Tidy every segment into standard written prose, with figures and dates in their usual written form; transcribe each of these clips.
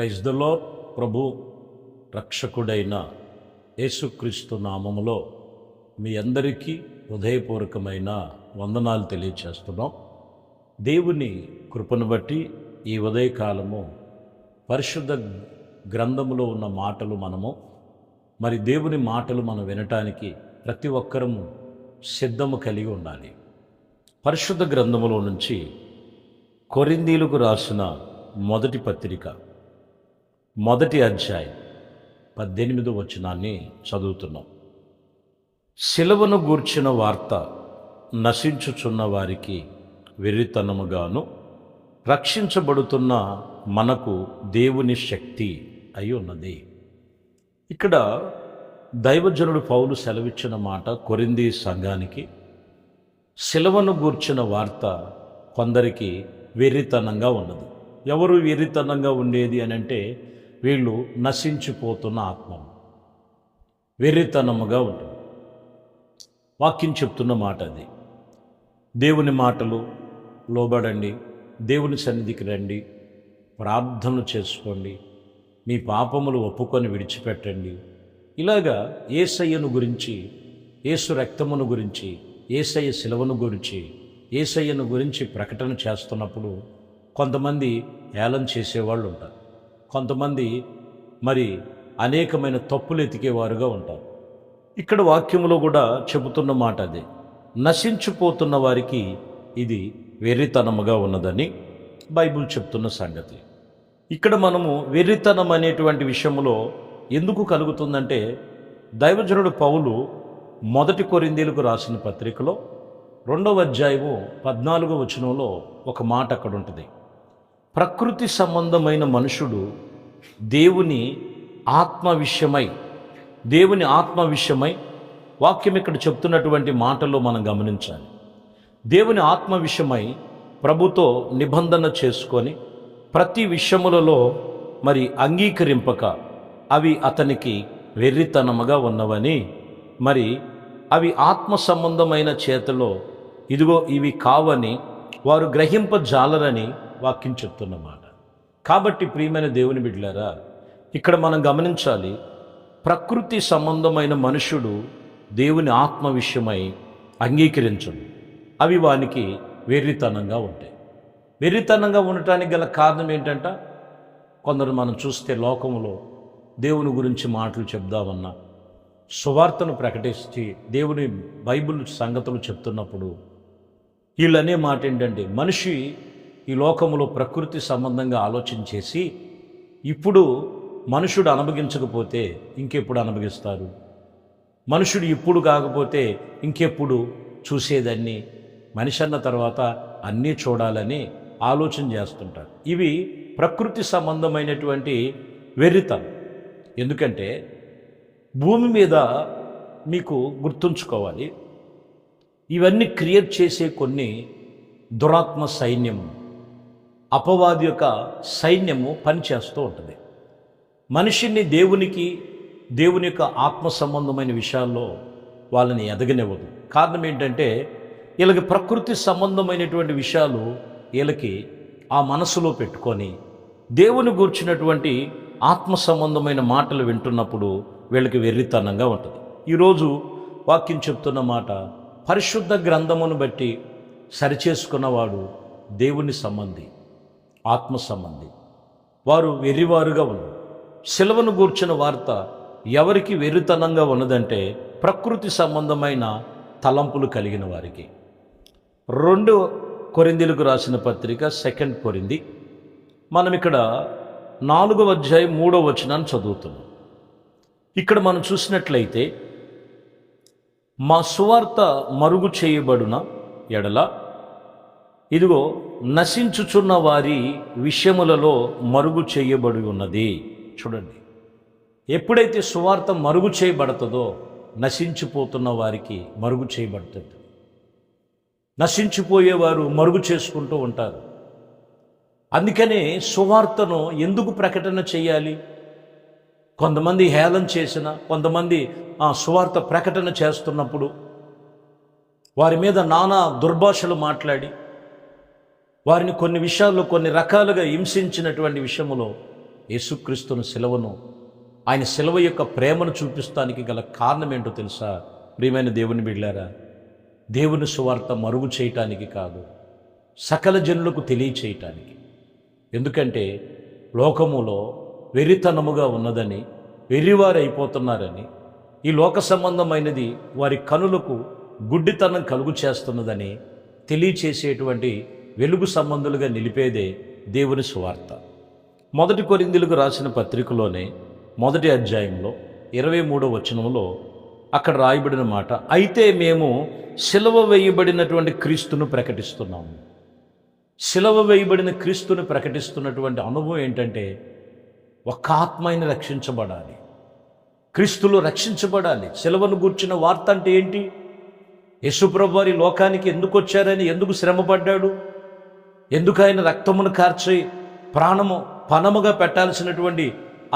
Praise the lord. ప్రభు రక్షకుడైన యేసుక్రీస్తు నామములో మీ అందరికీ హృదయపూర్వకమైన వందనాలు తెలియచేస్తున్నాం. దేవుని కృపను బట్టి ఈ ఉదయకాలము పరిశుద్ధ గ్రంథములో ఉన్న మాటలు మరి దేవుని మాటలు మనం వినటానికి ప్రతి ఒక్కరము సిద్ధము కలిగి ఉండాలి. పరిశుద్ధ గ్రంథములో నుంచి కొరింథీయులకు రాసిన మొదటి పత్రిక 1వ అధ్యాయం 18వ వచనాన్ని చదువుతున్నాం. శిలువను గూర్చిన వార్త నశించుచున్న వారికి వెర్రితనముగాను, రక్షించబడుతున్న మనకు దేవుని శక్తి అయి ఉన్నది. ఇక్కడ దైవజనుడు పౌలు సెలవిచ్చిన మాట కొరింథీ సంఘానికి, శిలువను గూర్చిన వార్త కొందరికి వెర్రితనంగా ఉన్నది. ఎవరు వెర్రితనంగా ఉండేది అని అంటే, వీళ్ళు నశించిపోతున్న ఆత్మలు వెర్రితనముగా ఉంటుంది. వాక్యం చెప్తున్న మాట అది. దేవుని మాటలు లోబడండి, దేవుని సన్నిధికి రండి, ప్రార్థనలు చేసుకోండి, మీ పాపములు ఒప్పుకొని విడిచిపెట్టండి. ఇలాగా యేసయ్యను గురించి, యేసు రక్తమును గురించి, యేసయ్య శిలువను గురించి, యేసయ్యను గురించి ప్రకటన చేస్తున్నప్పుడు కొంతమంది ఏలం చేసేవాళ్ళు ఉంటారు. కొంతమంది మరి అనేకమైన తప్పులు ఎతికేవారుగా ఉంటారు. ఇక్కడ వాక్యములో కూడా చెబుతున్న మాట అదే. నశించిపోతున్న వారికి ఇది వెర్రితనముగా ఉన్నదని బైబిల్ చెప్తున్న సంగతి. ఇక్కడ మనము వెర్రితనం అనేటువంటి విషయంలో ఎందుకు కలుగుతుందంటే, దైవజనుడు పౌలు 1 కొరింథీయులకు రాసిన పత్రికలో 2వ అధ్యాయము 14వ వచనంలో ఒక మాట అక్కడ ఉంటుంది. ప్రకృతి సంబంధమైన మనుషుడు దేవుని ఆత్మ విషయమై వాక్యం ఇక్కడ చెప్తున్నటువంటి మాటల్లో మనం గమనించాలి. దేవుని ఆత్మ విషయమై ప్రభుతో నిబంధన చేసుకొని ప్రతి విషయములలో మరి అంగీకరింపక అవి అతనికి వెర్రితనముగా ఉన్నవని, మరి అవి ఆత్మ సంబంధమైన చేతలో ఇదిగో ఇవి కావని వారు గ్రహింపజాలరని వాక్యం చెప్తున్నమాట. కాబట్టి ప్రియమైన దేవుని బిడ్డలారా, ఇక్కడ మనం గమనించాలి, ప్రకృతి సంబంధమైన మనుషుడు దేవుని ఆత్మ విషయమై అంగీకరించడు. అవి వానికి వెర్రితనంగా ఉంటాయి. వెర్రితనంగా ఉండటానికి గల కారణం ఏంటంట, కొందరు మనం చూస్తే లోకంలో దేవుని గురించి మాటలు చెప్దామన్నా, సువార్తను ప్రకటించి దేవుని బైబిల్ సంగతులు చెప్తున్నప్పుడు వీళ్ళనే మాట ఏంటంటే, మనిషి ఈ లోకములో ప్రకృతి సంబంధంగా ఆలోచన చేసి ఇప్పుడు మనుషుడు అనుభవించకపోతే ఇంకెప్పుడు అనుభవిస్తారు, మనుషుడు ఇప్పుడు కాకపోతే ఇంకెప్పుడు చూసేదాన్ని, మనిషి అన్న తర్వాత అన్నీ చూడాలని ఆలోచన చేస్తుంటారు. ఇవి ప్రకృతి సంబంధమైనటువంటి వెర్రితనం. ఎందుకంటే భూమి మీద మీకు గుర్తుంచుకోవాలి, ఇవన్నీ క్రియేట్ చేసే కొన్ని దురాత్మ సైన్యము, అపవాది యొక్క సైన్యము పనిచేస్తూ ఉంటుంది. మనిషిని దేవుని యొక్క ఆత్మ సంబంధమైన విషయాల్లో వాళ్ళని ఎదగనివ్వదు. కారణం ఏంటంటే, వీళ్ళకి ప్రకృతి సంబంధమైనటువంటి విషయాలు వీళ్ళకి ఆ మనసులో పెట్టుకొని దేవుని గూర్చినటువంటి ఆత్మ సంబంధమైన మాటలు వింటున్నప్పుడు వీళ్ళకి వెర్రితనంగా ఉంటుంది. ఈరోజు వాక్యం చెప్తున్న మాట, పరిశుద్ధ గ్రంథమును బట్టి సరిచేసుకున్నవాడు దేవుని సంబంధి, ఆత్మ సంబంధి. వారు వెర్రివారుగా ఉన్నారు. శిలువను గూర్చిన వార్త ఎవరికి వెర్రితనంగా ఉన్నదంటే, ప్రకృతి సంబంధమైన తలంపులు కలిగిన వారికి. 2 కొరింథీయులకు రాసిన పత్రిక 2 కొరింథీ, మనం ఇక్కడ 4వ అధ్యాయం 3వ వచనాన్ని చదువుతున్నాం. ఇక్కడ మనం చూసినట్లయితే, మా సువార్త మరుగు చేయబడిన ఎడల ఇదిగో నశించుచున్న వారి విషయములలో మరుగు చేయబడి ఉన్నది. చూడండి, ఎప్పుడైతే సువార్త మరుగు చేయబడుతుందో నశించిపోతున్న వారికి మరుగు చేయబడుతుంది. నశించిపోయేవారు మరుగు చేసుకుంటూ ఉంటారు. అందుకనే సువార్తను ఎందుకు ప్రకటన చేయాలి? కొంతమంది హేళన చేసిన, కొంతమంది సువార్త ప్రకటన చేస్తున్నప్పుడు వారి మీద నానా దుర్భాషలు మాట్లాడి వారిని కొన్ని విషయాల్లో కొన్ని రకాలుగా హింసించినటువంటి విషయంలో యేసుక్రీస్తుని శిలువను, ఆయన శిలువ యొక్క ప్రేమను చూపిస్తానికి గల కారణం ఏంటో తెలుసా? ప్రియమైన దేవుని బిడ్డలారా, దేవుని సువార్త మరుగు చేయటానికి కాదు, సకల జనులకు తెలియచేయటానికి. ఎందుకంటే లోకములో వెరితనముగా ఉన్నదని, వెర్రివారైపోతున్నారని, ఈ లోక సంబంధమైనది వారి కనులకు గుడ్డితనం కలుగు చేస్తున్నదని తెలియచేసేటువంటి వెలుగు సంబంధులుగా నిలిపేదే దేవుని సువార్త. 1 కొరింథీయులకు రాసిన పత్రికలోనే 1వ అధ్యాయంలో 23వ వచనంలో అక్కడ రాయబడిన మాట, అయితే మేము సిలువ వేయబడినటువంటి క్రీస్తును ప్రకటిస్తున్నాము. సిలువ వేయబడిన క్రీస్తును ప్రకటిస్తున్నటువంటి అనుభవం ఏంటంటే, ఒక్క ఆత్మైన రక్షించబడాలి, క్రీస్తులో రక్షించబడాలి. సిలువను గూర్చిన వార్త అంటే ఏంటి? యేసుప్రభు వారి లోకానికి ఎందుకు వచ్చారని, ఎందుకు శ్రమపడ్డాడు, ఎందుకు ఆయన రక్తమును కార్చి ప్రాణము పణముగా పెట్టాల్సినటువంటి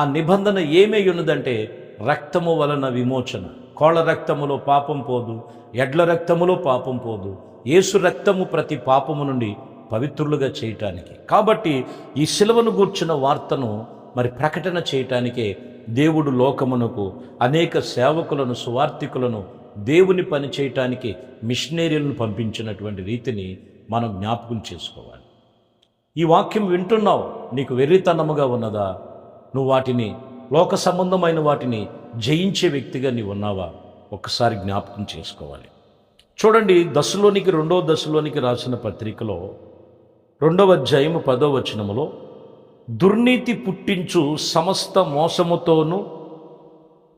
ఆ నిబంధన ఏమై ఉన్నదంటే, రక్తము వలన విమోచన. కోళ్ళ రక్తములో పాపం పోదు, ఎడ్ల రక్తములో పాపం పోదు. యేసు రక్తము ప్రతి పాపము నుండి పవిత్రులుగా చేయటానికి. కాబట్టి ఈ సిలువను గూర్చిన వార్తను మరి ప్రకటన చేయటానికే దేవుడు లోకమునకు అనేక సేవకులను, సువార్థికులను, దేవుని పని చేయటానికి మిషనరీలను పంపించినటువంటి రీతిని మనం జ్ఞాపకం చేసుకోవాలి. ఈ వాక్యం వింటున్నావు, నీకు వెర్రితనముగా ఉన్నదా? నువ్వు వాటిని, లోక సంబంధమైన వాటిని జయించే వ్యక్తిగా నీవు ఉన్నావా? ఒక్కసారి జ్ఞాపకం చేసుకోవాలి. చూడండి, 2వ దశలోనికి రాసిన పత్రికలో 2వ అధ్యాయము 10వ వచనములో, దుర్నీతి పుట్టించు సమస్త మోసముతోనూ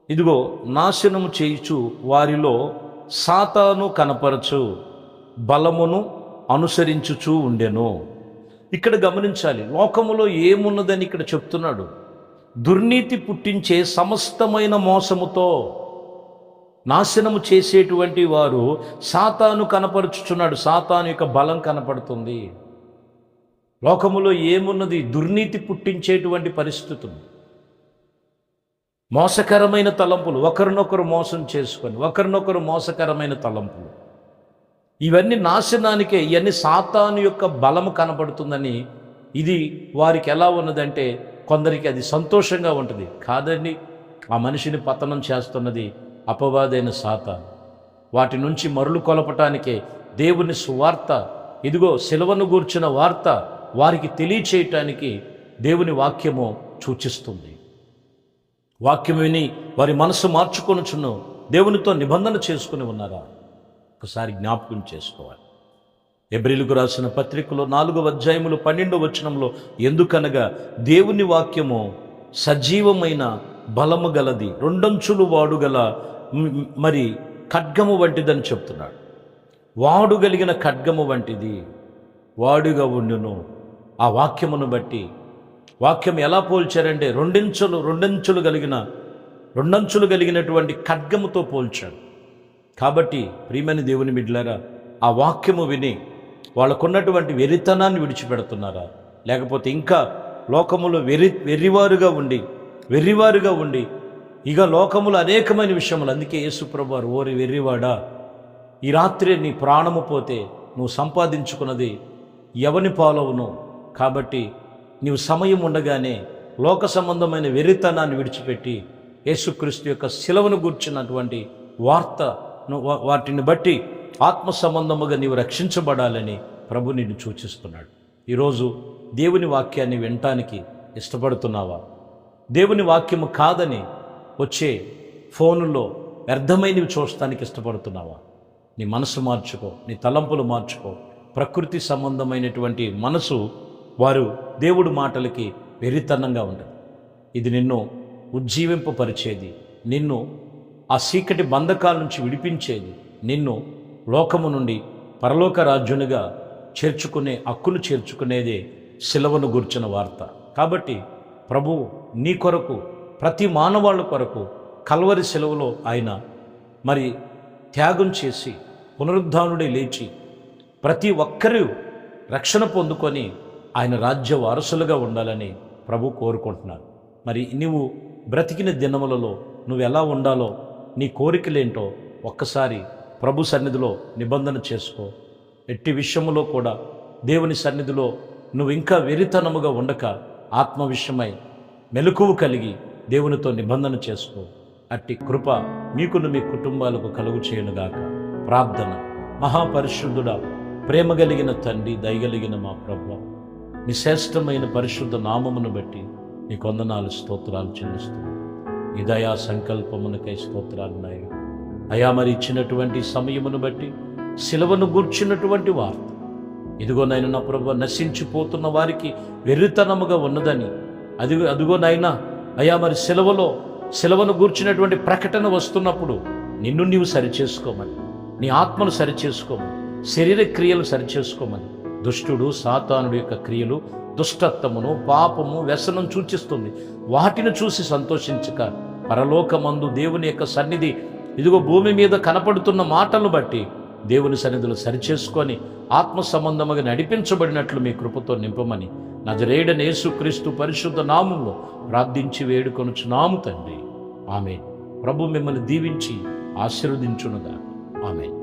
ఇదిగో నాశనము చేయుచు వారిలో సాతాను కనపరచు బలమును అనుసరించుచూ ఉండెను. ఇక్కడ గమనించాలి, లోకములో ఏమున్నదని ఇక్కడ చెప్తున్నాడు. దుర్నీతి పుట్టించే సమస్తమైన మోసముతో నాశనము చేసేటువంటి వారు సాతాను కనపరుచుచున్నాడు. సాతాను యొక్క బలం కనపడుతుంది. లోకములో ఏమున్నది? దుర్నీతి పుట్టించేటువంటి పరిస్థితులు, మోసకరమైన తలంపులు, ఒకరినొకరు మోసం చేసుకొని ఒకరినొకరు మోసకరమైన తలంపులు, ఇవన్నీ నాశనానికే. ఇవన్నీ సాతాను యొక్క బలము కనబడుతుందని. ఇది వారికి ఎలా ఉన్నదంటే, కొందరికి అది సంతోషంగా ఉంటుంది. కాదండి, ఆ మనిషిని పతనం చేస్తున్నది అపవాదైన సాతాను. వాటి నుంచి మరులు కొలపటానికే దేవుని సువార్త, ఇదిగో సిలువను గూర్చిన వార్త వారికి తెలియచేయటానికి దేవుని వాక్యము సూచిస్తుంది. వాక్యం విని వారి మనసు మార్చుకొనుచును దేవునితో నిబంధన చేసుకుని ఉన్నారా? ఒకసారి జ్ఞాపకం చేసుకోవాలి. హెబ్రీయులకు రాసిన పత్రికలో 4వ అధ్యాయములో 12వ వచనంలో, ఎందుకనగా దేవుని వాక్యము సజీవమైన బలము గలది, రెండంచులు వాడుగల మరి ఖడ్గము వంటిదని చెప్తున్నాడు. వాడుగలిగిన ఖడ్గము వంటిది, వాడుగా ఉండును. ఆ వాక్యమును బట్టి, వాక్యం ఎలా పోల్చారంటే రెండంచులు కలిగినటువంటి ఖడ్గముతో పోల్చాడు. కాబట్టి ప్రియమైన దేవుని బిడ్డలారా, ఆ వాక్యము విని వాళ్ళకున్నటువంటి వెరితనాన్ని విడిచిపెడుతున్నారా? లేకపోతే ఇంకా లోకములో వెర్రివారుగా ఉండి ఇక లోకములో అనేకమైన విషయములు. అందుకే యేసుప్రభు వారు, ఓరి వెర్రివాడా, ఈ రాత్రి నీ ప్రాణము పోతే నువ్వు సంపాదించుకున్నది ఎవని పాలవును? కాబట్టి నీవు సమయం ఉండగానే లోక సంబంధమైన వెర్రితనాన్ని విడిచిపెట్టి యేసుక్రీస్తు యొక్క శిలువను గూర్చినటువంటి వార్త, వాటిని బట్టి ఆత్మ సంబంధముగా నీవు రక్షించబడాలని ప్రభు నిన్ను సూచిస్తున్నాడు. ఈరోజు దేవుని వాక్యాన్ని వినటానికి ఇష్టపడుతున్నావా? దేవుని వాక్యము కాదని వచ్చే ఫోనులో వ్యర్థమైనవి చూడటానికి ఇష్టపడుతున్నావా? నీ మనసు మార్చుకో, నీ తలంపులు మార్చుకో. ప్రకృతి సంబంధమైనటువంటి మనసు వారు దేవుడి మాటలకి వెర్రితనంగా ఉండదు. ఇది నిన్ను ఉజ్జీవింపపరిచేది, నిన్ను ఆ చీకటి బంధకాల నుంచి విడిపించేది, నిన్ను లోకము నుండి పరలోక రాజ్యునిగా హక్కును చేర్చుకునేదే సిలువను గూర్చిన వార్త. కాబట్టి ప్రభువు నీ కొరకు, ప్రతి మానవాళ్ళ కొరకు కల్వరి సిలువలో ఆయన మరి త్యాగం చేసి పునరుద్ధానుడై లేచి ప్రతి ఒక్కరూ రక్షణ పొందుకొని ఆయన రాజ్య వారసులుగా ఉండాలని ప్రభు కోరుకుంటున్నారు. మరి నువ్వు బ్రతికిన దినములలో నువ్వు ఎలా ఉండాలో, నీ కోరికలేంటో ఒక్కసారి ప్రభు సన్నిధిలో నిబంధన చేసుకో. ఎట్టి విషయములో కూడా దేవుని సన్నిధిలో నువ్వు ఇంకా వెరితనముగా ఉండక, ఆత్మ విషయమై మెలకువ కలిగి దేవునితో నిబంధన చేసుకో. అట్టి కృప మీకును మీ కుటుంబాలకు కలుగు చేయనుగాక. ప్రార్థన. మహాపరిశుద్ధుడా, ప్రేమ కలిగిన తండ్రి, దయగలిగిన మా ప్రభువా, మీ శ్రేష్టమైన పరిశుద్ధ నామమును బట్టి నీ వందనాలు, స్తోత్రాలు చెల్లిస్తున్నాను. ఈ దయా సంకల్పమునకై స్తోత్రాలు నాయన. అయా మరి ఇచ్చినటువంటి సమయమును బట్టి సిలువను గూర్చినటువంటి వార్త, ఇదిగో నాయన నా ప్రభువా, నశించిపోతున్న వారికి వెర్రితనముగా ఉన్నదని, అదిగో నాయన అయా మరి సిలువను గూర్చినటువంటి ప్రకటన వస్తున్నప్పుడు నిన్ను నీవు సరిచేసుకోమని, నీ ఆత్మను సరిచేసుకోమని, శరీర క్రియలు సరిచేసుకోమని. దుష్టుడు సాతానుడి యొక్క క్రియలు దుష్టత్వమును, పాపము, వ్యసనం సూచిస్తుంది. వాటిని చూసి సంతోషించక పరలోకమందు దేవుని యొక్క సన్నిధి ఇదిగో భూమి మీద కనపడుతున్న మాటలను బట్టి దేవుని సన్నిధిలో సరిచేసుకొని ఆత్మ సంబంధముగా నడిపించబడినట్లు మీ కృపతో నింపమని నజరేయుడైన యేసుక్రీస్తు పరిశుద్ధ నామములో ప్రార్థించి వేడుకొనుచున్నాము తండ్రి. ఆమేన్. ప్రభు మిమ్మల్ని దీవించి ఆశీర్వదించునుగాక. ఆమేన్.